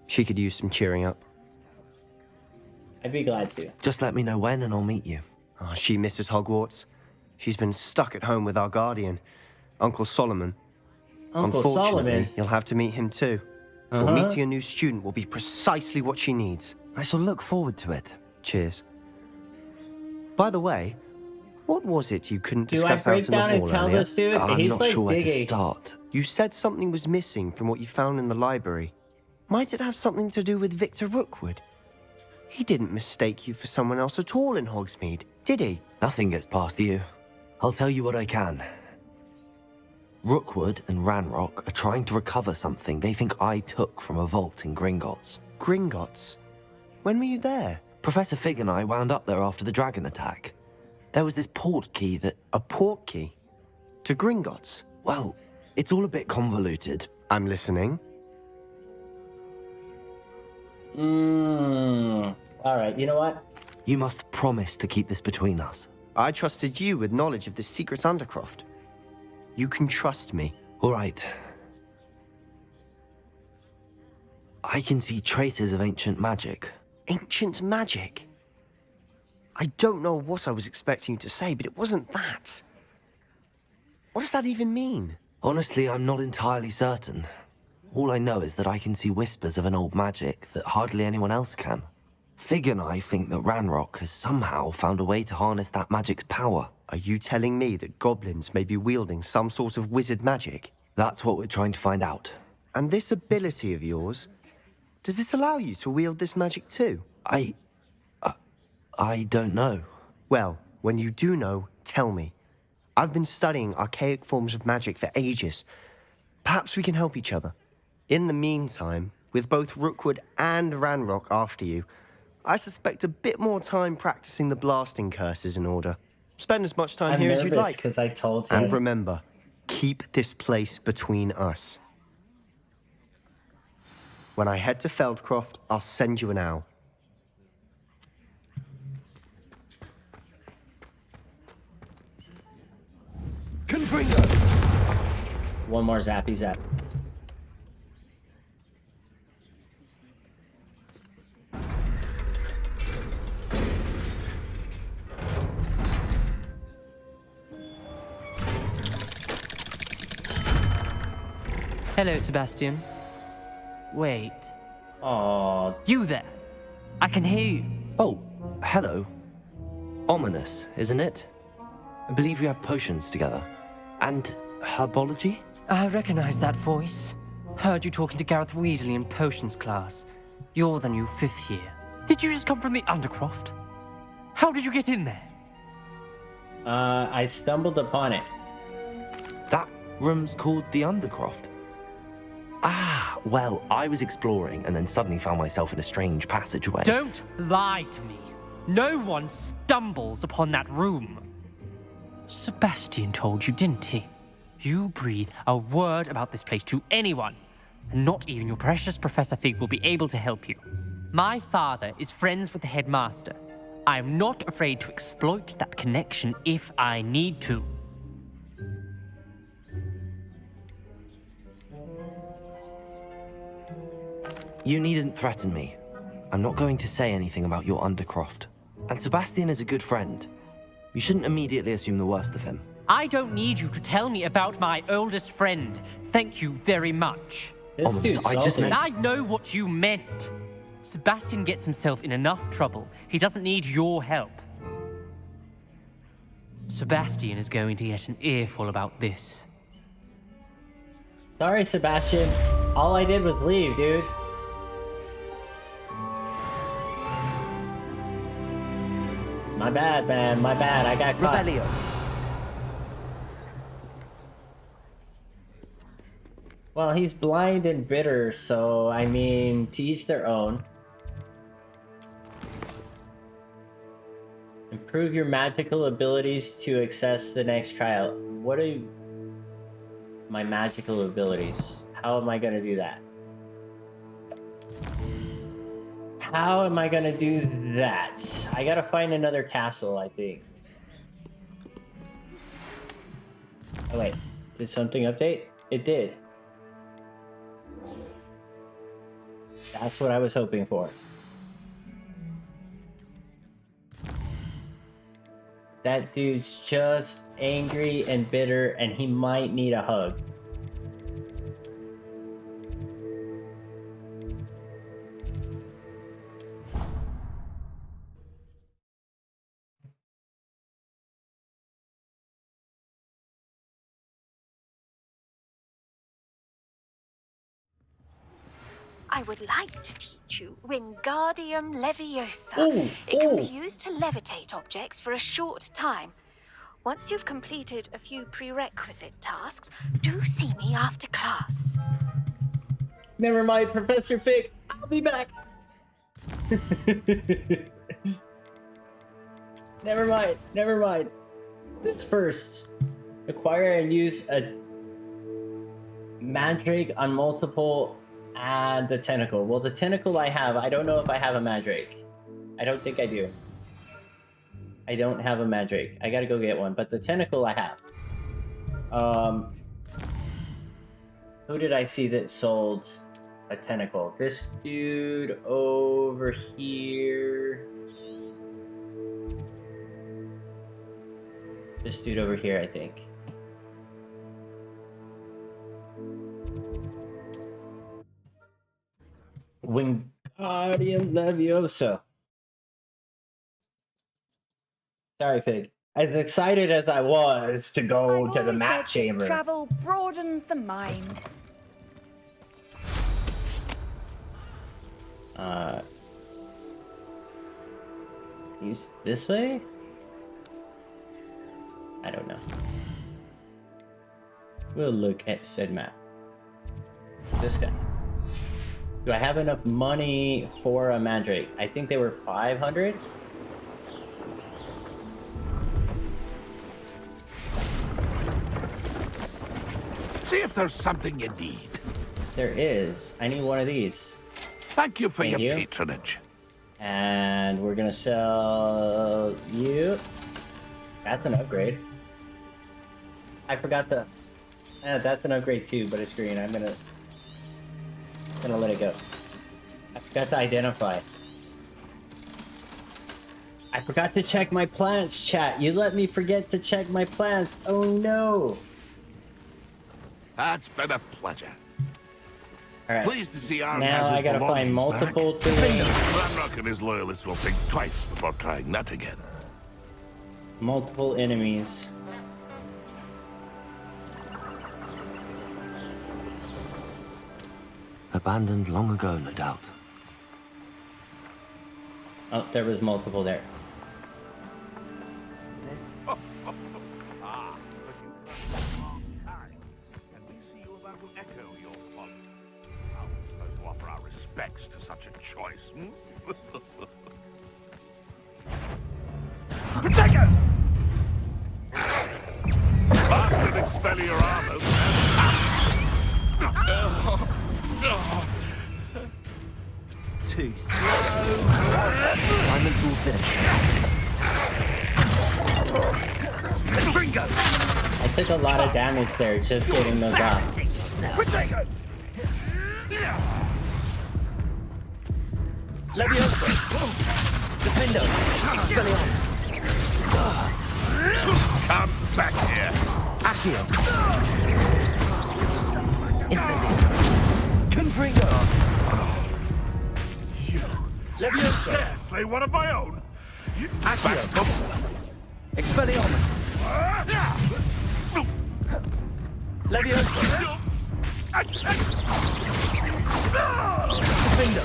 She could use some cheering up. I'd be glad to. Just let me know when and I'll meet you. Oh, she misses Hogwarts. She's been stuck at home with our guardian, Uncle Solomon. Uncle Unfortunately, Solomon? you'll have to meet him too. Well, meeting a new student will be precisely what she needs. I shall look forward to it. Cheers. By the way, what was it you couldn't Do I discuss out break in the down and hall tell earlier? this dude? I'm He's not like sure where to digging. start. You said something was missing from what you found in the library. Might it have something to do with Victor Rookwood? He didn't mistake you for someone else at all in Hogsmeade, did he? Nothing gets past you. I'll tell you what I can. Rookwood and Ranrock are trying to recover something they think I took from a vault in Gringotts. Gringotts? When were you there? Professor Fig and I wound up there after the dragon attack. There was this port key that... A port key? To Gringotts? Well, it's all a bit convoluted. I'm listening. Alright, you know what? You must promise to keep this between us. I trusted you with knowledge of the secret Undercroft. You can trust me. All right. I can see traces of ancient magic. Ancient magic? I don't know what I was expecting you to say, but it wasn't that. What does that even mean? Honestly, I'm not entirely certain. All I know is that I can see whispers of an old magic that hardly anyone else can. Fig and I think that Ranrock has somehow found a way to harness that magic's power. Are you telling me that goblins may be wielding some sort of wizard magic? That's what we're trying to find out. And this ability of yours, does it allow you to wield this magic too? I don't know. Well, when you do know, tell me. I've been studying archaic forms of magic for ages. Perhaps we can help each other. In the meantime, with both Rookwood and Ranrock after you, I suspect a bit more time practicing the blasting curse is in order. Spend as much time here as you'd like. Because I told him. And remember, keep this place between us. When I head to Feldcroft, I'll send you an owl. Confringo! One more zappy zap. Hello, Sebastian. Wait. Oh, You there? I can hear you. Oh, hello. Ominous, isn't it? I believe we have potions together. And herbology? I recognize that voice. Heard you talking to Gareth Weasley in potions class. You're the new 5th year. Did you just come from the Undercroft? How did you get in there? I stumbled upon it. That room's called the Undercroft. Ah, well, I was exploring and then suddenly found myself in a strange passageway. Don't lie to me. No one stumbles upon that room. Sebastian told you, didn't he? You breathe a word about this place to anyone, and not even your precious Professor Fig will be able to help you. My father is friends with the headmaster. I am not afraid to exploit that connection if I need to. You needn't threaten me. I'm not going to say anything about your Undercroft. And Sebastian is a good friend. You shouldn't immediately assume the worst of him. I don't need you to tell me about my oldest friend. Thank you very much. This Ominous, dude's I just salty. meant- I know what you meant. Sebastian gets himself in enough trouble. He doesn't need your help. Sebastian is going to get an earful about this. Sorry, Sebastian. All I did was leave, dude. My bad, man. My bad. I got caught. Revelio. Well, he's blind and bitter, so, I mean, to each their own. Improve your magical abilities to access the next trial. What are my magical abilities? How am I going to do that? How am I going to do that? I got to find another castle, I think. Oh, wait. Did something update? It did. That's what I was hoping for. That dude's just angry and bitter, and he might need a hug. I would like to teach you Wingardium Leviosa. Ooh, It can be ooh. used to levitate objects for a short time. Once you've completed a few prerequisite tasks, do see me after class. Never mind, Professor Fig. I'll be back. Never mind. Never mind. Let's first acquire and use a Mandrake on multiple and the tentacle. Well, the tentacle I have. I don't know if I have a Mandrake. I don't think I do. I don't have a Mandrake. I gotta go get one. But the tentacle I have. Who did I see that sold a tentacle? This dude over here. This dude over here, I think. Wingardium Leviosa. Sorry, Fig. As excited as I was to go I've to the always map said that chamber. travel broadens the mind. He's this way? I don't know. We'll look at said map. This guy. Do I have enough money for a Mandrake? I think they were 500. See if there's something you need. There is. I need one of these. Thank you for Thank your you. patronage. And we're gonna sell you. That's an upgrade. I forgot the. That's an upgrade too, but it's green. I'm gonna let it go. I forgot to identify. I forgot to check my plants, chat. You let me forget to check my plants. Oh no. That's been a pleasure. All right. Pleased to see Aaron Now has his I gotta find belongings multiple back. things. Ranrock and his loyalists will think twice before trying that again. Multiple enemies. Abandoned long ago, no doubt. Oh, there was multiple there. And we see you about to echo your folly. How are we supposed to offer our respects to such a choice? Protego! Bastard Expelliarmus! Too slow. Assignment's all finished. Bingo! I took a lot of damage there just getting those off. Protego! Leviosa. Defendo. Expelliarmus. Come back here! Accio. Incendio. Confringo. Leviosa. Dare slay one of my own! Accio. Expelliarmus. Leviosa. Defendo.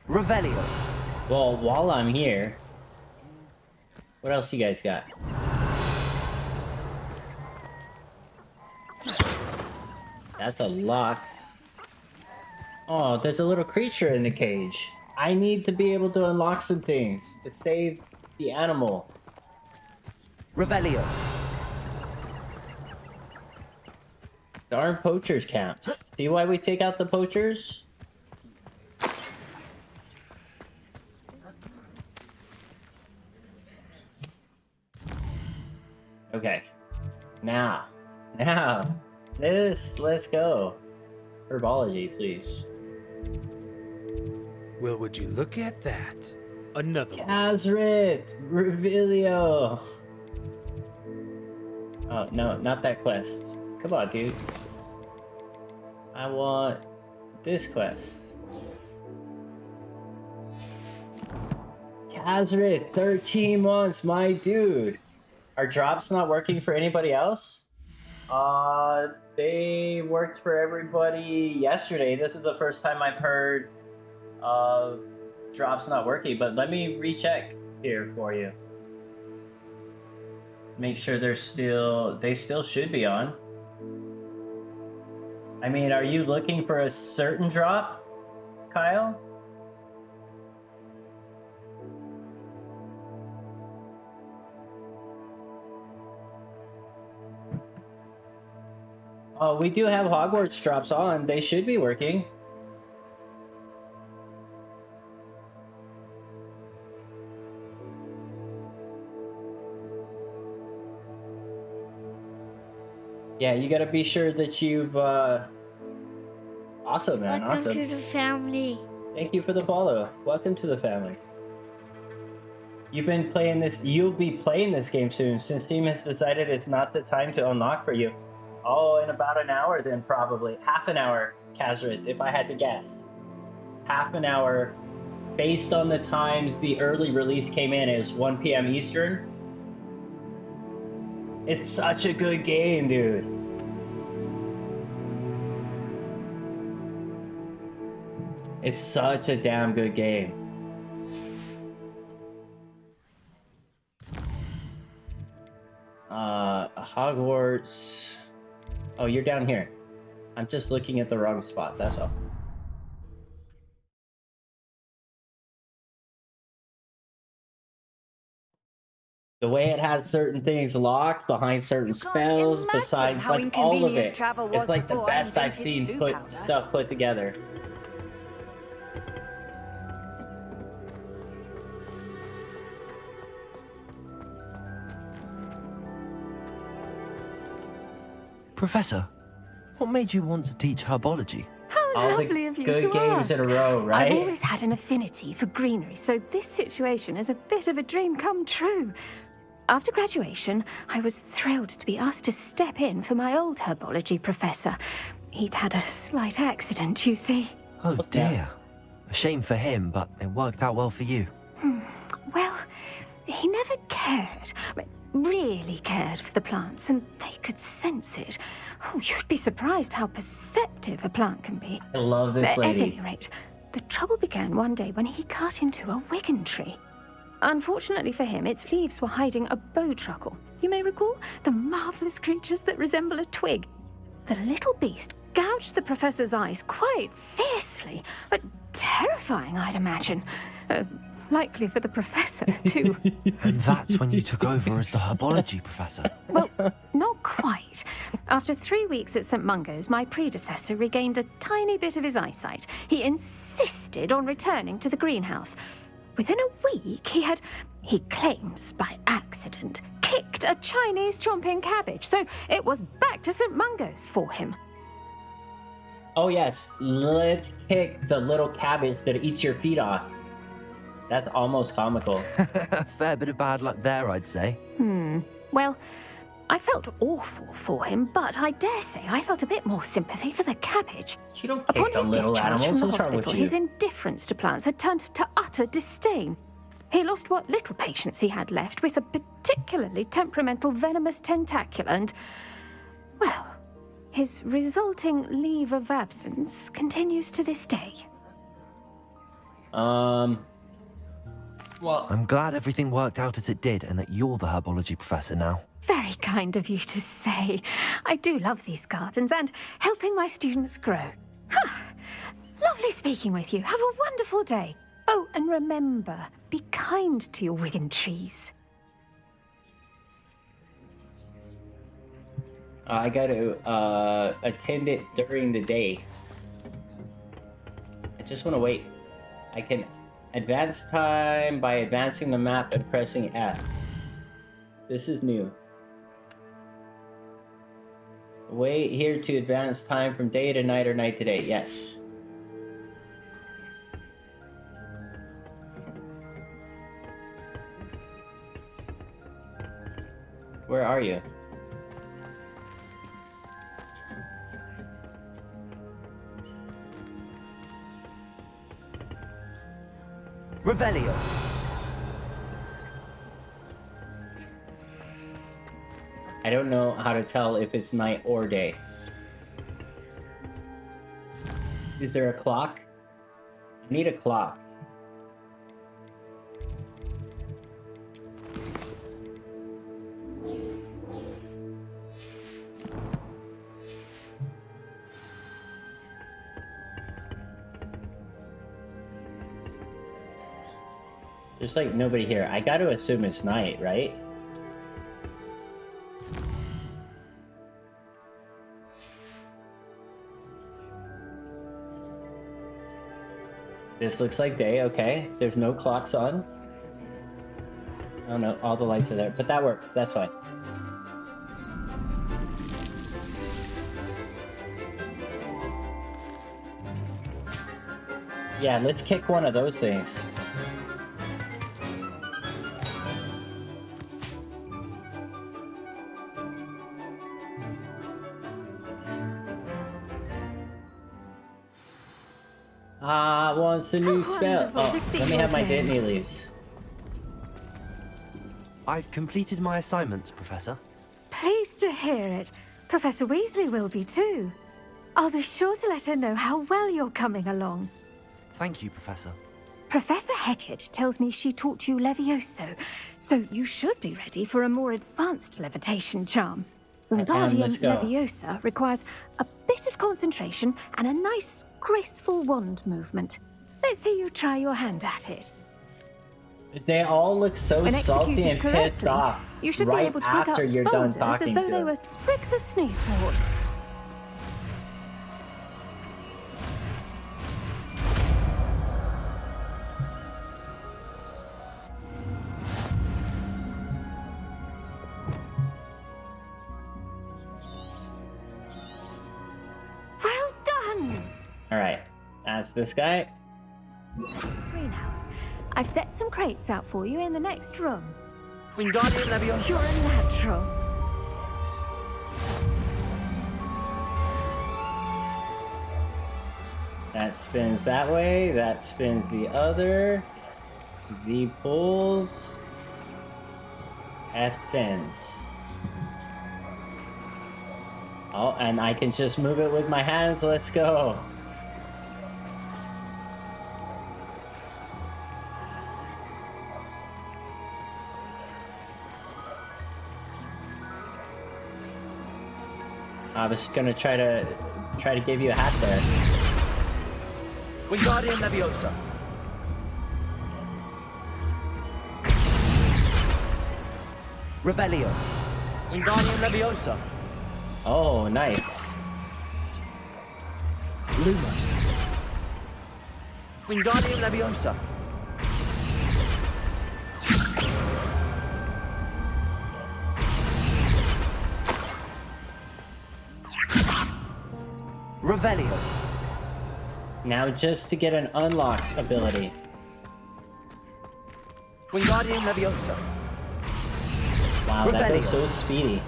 Revelio. Well, while I'm here, what else you guys got? That's a lock. Oh, there's a little creature in the cage. I need to be able to unlock some things to save the animal. Revelio. Darn poachers camps. See why we take out the poachers? Okay. Now, let's go. Herbology, please. Well, would you look at that? Another one. Azrit, Revelio. Oh no, not that quest. Come on, dude. I want this quest. Azrit, 13 months, my dude. Are drops not working for anybody else? They worked for everybody yesterday. This is the first time I've heard of drops not working, but let me recheck here for you. Make sure they still should be on. I mean, are you looking for a certain drop, Kyle? Oh, we do have Hogwarts drops on. They should be working. Yeah, you gotta be sure that you've, Awesome, man, Welcome awesome. to the family. Thank you for the follow. Welcome to the family. You've been playing this, you'll be playing this game soon, since Steam has decided it's not the time to unlock for you. Oh, in about an hour then, probably. Half an hour, Kazrit, if I had to guess. Half an hour, based on the times the early release came in, is 1 p.m. Eastern. It's such a good game, dude. It's such a damn good game. Hogwarts. Oh, you're down here. I'm just looking at the wrong spot, that's all. The way it has certain things locked behind certain spells, imagine besides how like all of inconvenient it. travel was It's like the before I best I've invented seen blue put powder. stuff put together. Professor, what made you want to teach herbology? How All the lovely of you good to games ask. in a row, right? I've always had an affinity for greenery, so this situation is a bit of a dream come true. After graduation, I was thrilled to be asked to step in for my old herbology professor. He'd had a slight accident, you see. Oh dear. A shame for him, but it worked out well for you. Well, he never cared, really cared for the plants, and they could sense it. Oh, you'd be surprised how perceptive a plant can be. I love this At lady. any rate, the trouble began one day when he cut into a wigan tree. Unfortunately for him, its leaves were hiding a bowtruckle. You may recall the marvelous creatures that resemble a twig. The little beast gouged the professor's eyes quite fiercely, but terrifying, I'd imagine. Likely for the professor, too. And that's when you took over as the herbology professor. Well, not quite. After 3 weeks at St. Mungo's, my predecessor regained a tiny bit of his eyesight. He insisted on returning to the greenhouse. Within a week, he claims by accident, kicked a Chinese chomping cabbage, so it was back to St. Mungo's for him. Oh yes, let's kick the little cabbage that eats your feet off. That's almost comical. A fair bit of bad luck there, I'd say. Well, I felt awful for him, but I dare say I felt a bit more sympathy for the cabbage. You don't Upon kick the his little discharge animals. from the What's wrong with hospital, you? his indifference to plants had turned to utter disdain. He lost what little patience he had left with a particularly temperamental venomous tentacula and, well, his resulting leave of absence continues to this day. Well, I'm glad everything worked out as it did and that you're the herbology professor now. Very kind of you to say. I do love these gardens and helping my students grow. Lovely speaking with you. Have a wonderful day. Oh, and remember, be kind to your wigan trees. I got to attend it during the day. I just want to wait. I can advance time by advancing the map and pressing F. This is new. Wait here to advance time from day to night or night to day. Yes. Where are you? Revelio. I don't know how to tell if it's night or day. Is there a clock? I need a clock. There's like nobody here. I gotta assume it's night, right? This looks like day, okay. There's no clocks on. Oh no, all the lights are there. But that works, that's fine. Yeah, let's kick one of those things. Wants a new spell. Oh, let me have my Disney leaves. I've completed my assignments, Professor. Pleased to hear it. Professor Weasley will be too. I'll be sure to let her know how well you're coming along. Thank you, Professor. Professor Hecat tells me she taught you Levioso, so you should be ready for a more advanced levitation charm. Wingardium let's go. Leviosa requires a bit of concentration and a nice, graceful wand movement. Let's see you try your hand at it. They all look so When salty executed and pissed correctly, off you should right be able to pick up after you're done boulders talking as though to they them. were sprigs of sneezewort. Well done! Alright, that's this guy. Greenhouse. I've set some crates out for you in the next room. Wingardium Leviosa. You're a natural. That spins that way, that spins the other. V pulls. F spins. Oh, and I can just move it with my hands. Let's go. I was gonna try to give you a hat there. Wingardium Leviosa. Revelio. Wingardium Leviosa. Oh, nice. Lumos. Wingardium Leviosa. Revelio. Now just to get an unlock ability. Wingardium Leviosa. Wow, that goes Revelio. so speedy.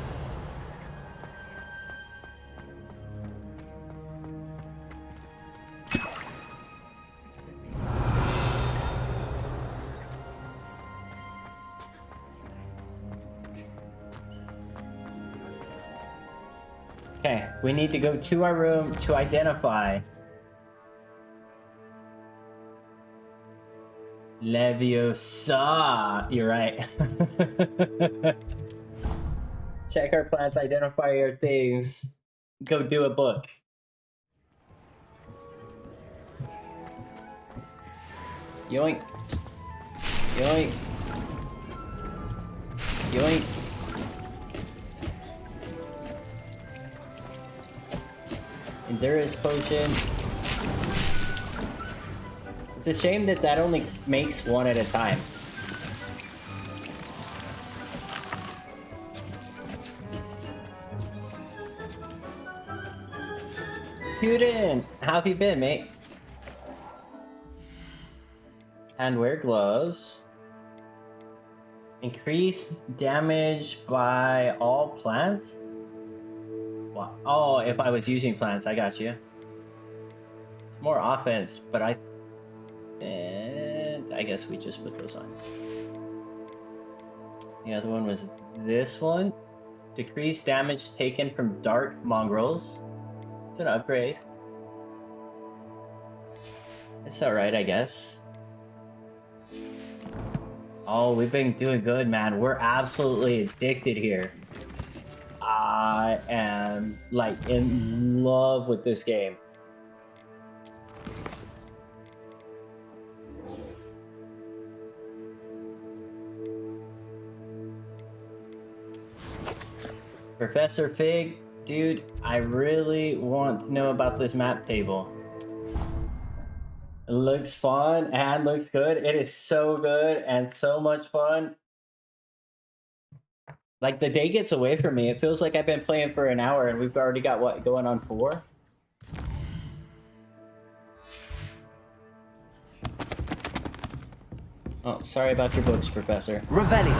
Okay, we need to go to our room to identify Leviosa. You're right. Check our plans, identify your things. Go do a book. Yoink. Yoink. Yoink. And there is potion. It's a shame that that only makes one at a time. Student, how have you been, mate? And wear gloves. Increase damage by all plants? Wow. Oh, if I was using plants, I got you. It's more offense, but and I guess we just put those on. The other one was this one. Decrease damage taken from dark mongrels. It's an upgrade. It's alright, I guess. Oh, we've been doing good, man. We're absolutely addicted here. I am, like, in love with this game. Professor Fig, dude, I really want to know about this map table. It looks fun and looks good. It is so good and so much fun. Like, the day gets away from me. It feels like I've been playing for an hour and we've already got, what, going on 4? Oh, sorry about your books, Professor. Revelio.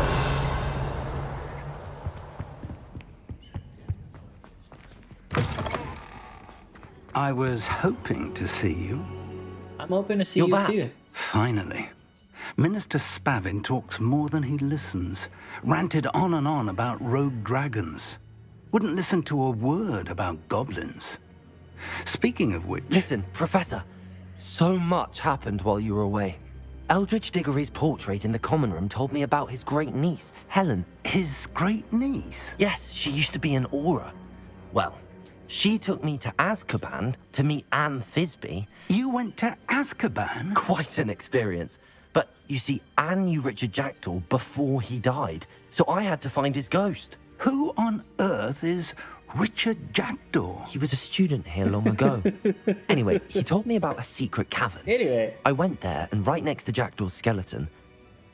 I was hoping to see you. I'm hoping to see You're you back. too. Finally. Minister Spavin talks more than he listens. Ranted on and on about rogue dragons. Wouldn't listen to a word about goblins. Speaking of which... Listen, Professor. So much happened while you were away. Eldridge Diggory's portrait in the common room told me about his great niece, Helen. His great niece? Yes, she used to be an Auror. Well, she took me to Azkaban to meet Anne Thisbe. You went to Azkaban? Quite an experience. But you see, Anne knew Richard Jackdaw before he died, so I had to find his ghost. Who on earth is Richard Jackdaw? He was a student here long ago. Anyway, he told me about a secret cavern. Anyway. I went there, and right next to Jackdaw's skeleton,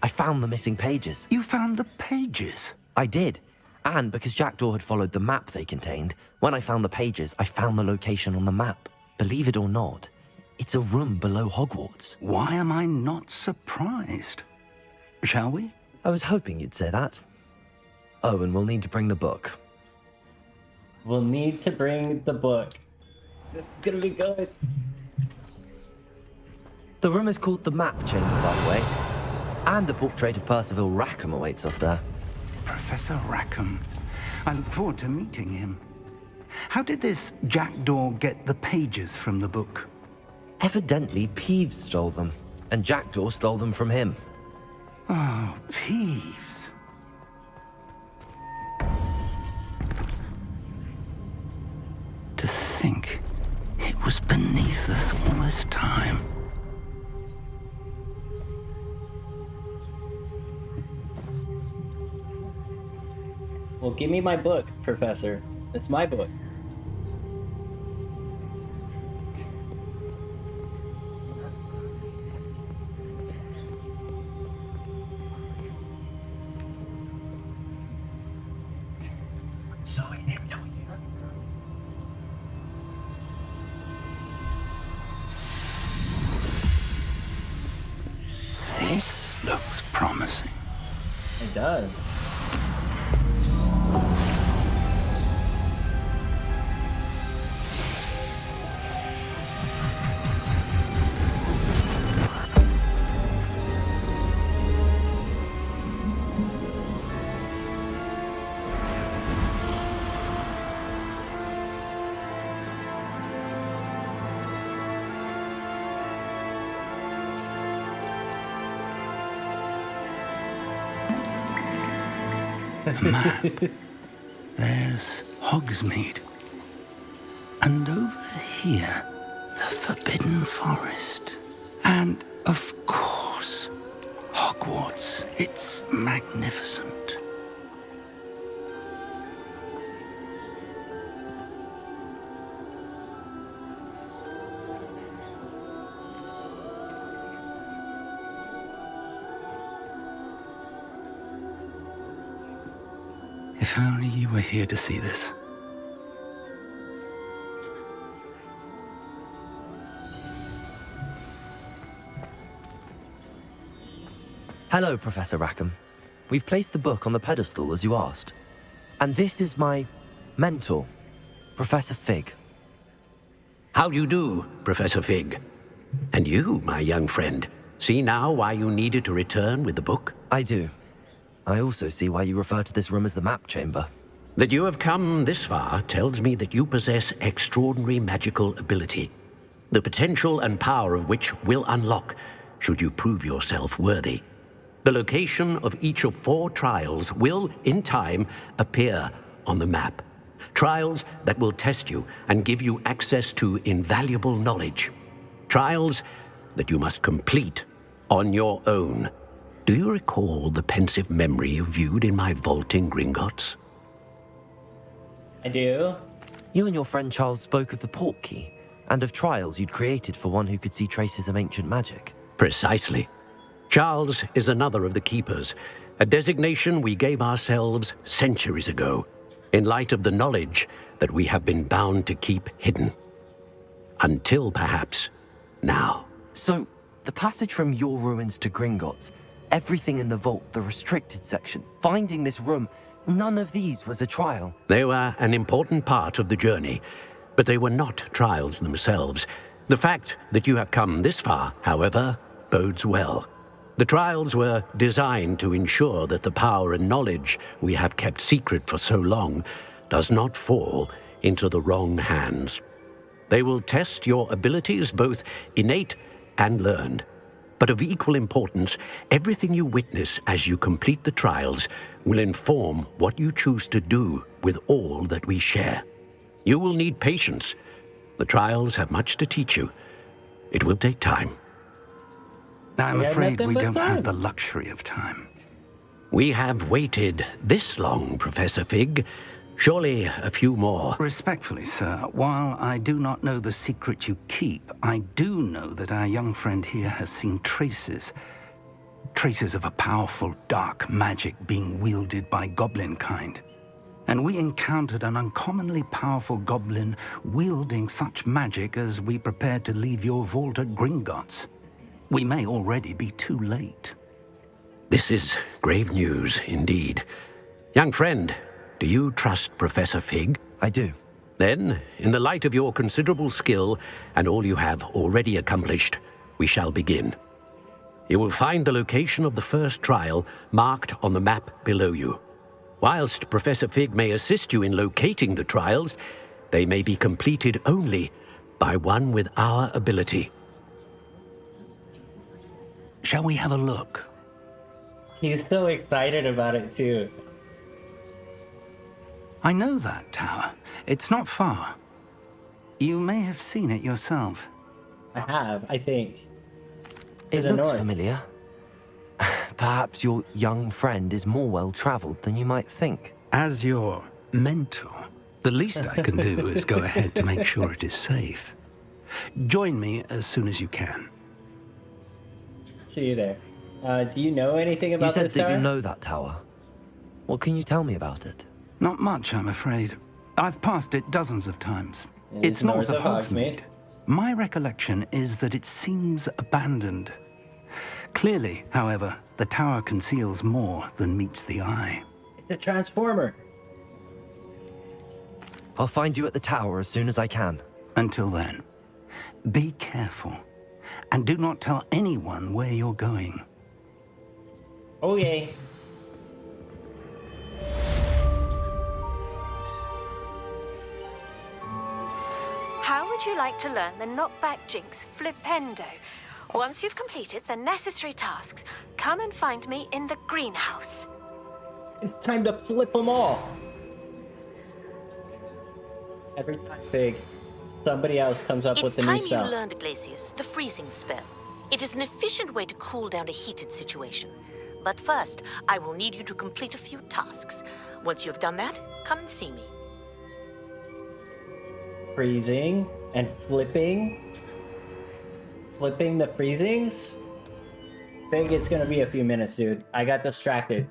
I found the missing pages. You found the pages? I did. And because Jackdaw had followed the map they contained, when I found the pages, I found the location on the map. Believe it or not, it's a room below Hogwarts. Why am I not surprised? Shall we? I was hoping you'd say that. Oh, and we'll need to bring the book. We'll need to bring the book. It's gonna be good. The room is called the Map Chamber, by the way. And a portrait of Percival Rackham awaits us there. Professor Rackham. I look forward to meeting him. How did this Jackdaw get the pages from the book? Evidently, Peeves stole them, and Jackdaw stole them from him. Oh, Peeves. To think it was beneath us all this time. Well, give me my book, Professor. It's my book. So I didn't tell you. This looks promising. It does. A map. There's Hogsmeade. And over here, the Forbidden Forest. And, of course, Hogwarts. It's magnificent. If only you were here to see this. Hello, Professor Rackham. We've placed the book on the pedestal as you asked. And this is my mentor, Professor Fig. How do you do, Professor Fig? And you, my young friend, see now why you needed to return with the book? I do. I also see why you refer to this room as the map chamber. That you have come this far tells me that you possess extraordinary magical ability, the potential and power of which will unlock should you prove yourself worthy. The location of each of 4 trials will, in time, appear on the map. Trials that will test you and give you access to invaluable knowledge. Trials that you must complete on your own. Do you recall the pensive memory you viewed in my vault in Gringotts? I do. You and your friend Charles spoke of the port key, and of trials you'd created for one who could see traces of ancient magic. Precisely. Charles is another of the Keepers, a designation we gave ourselves centuries ago, in light of the knowledge that we have been bound to keep hidden. Until perhaps now. So, the passage from your ruins to Gringotts, everything in the vault, the restricted section, finding this room, none of these was a trial. They were an important part of the journey, but they were not trials themselves. The fact that you have come this far, however, bodes well. The trials were designed to ensure that the power and knowledge we have kept secret for so long does not fall into the wrong hands. They will test your abilities, both innate and learned. But of equal importance, everything you witness as you complete the trials will inform what you choose to do with all that we share. You will need patience. The trials have much to teach you. It will take time. I'm We have afraid nothing we but don't time. have the luxury of time. We have waited this long, Professor Fig. Surely a few more. Respectfully, sir, while I do not know the secret you keep, I do know that our young friend here has seen traces of a powerful dark magic being wielded by goblin kind. And we encountered an uncommonly powerful goblin wielding such magic as we prepared to leave your vault at Gringotts. We may already be too late. This is grave news indeed. Young friend, do you trust Professor Fig? I do. Then, in the light of your considerable skill and all you have already accomplished, we shall begin. You will find the location of the first trial marked on the map below you. Whilst Professor Fig may assist you in locating the trials, they may be completed only by one with our ability. Shall we have a look? He's so excited about it too. I know that tower. It's not far. You may have seen it yourself. I have, I think. To It the looks north. familiar. Perhaps your young friend is more well-traveled than you might think. As your mentor, the least I can do is go ahead to make sure it is safe. Join me as soon as you can. See you there. Do you know anything about You said this that tower? you know that tower. What can you tell me about it? Not much, I'm afraid. I've passed it dozens of times. It It's is north north of of Hogsmeade. Hogsmeade. My recollection is that it seems abandoned. Clearly, however, the tower conceals more than meets the eye. It's a transformer. I'll find you at the tower as soon as I can. Until then, be careful. And do not tell anyone where you're going. Oh yay. How would you like to learn the knockback jinx flipendo? Once you've completed the necessary tasks, come and find me in the greenhouse. It's time to flip them all. Every time big, somebody else comes up It's with a new time spell. you learned, Iglesias, the freezing spell. It is an efficient way to cool down a heated situation. But first, I will need you to complete a few tasks. Once you have done that, come and see me. Freezing and flipping. Flipping the freezings? I think it's gonna be a few minutes, dude. I got distracted.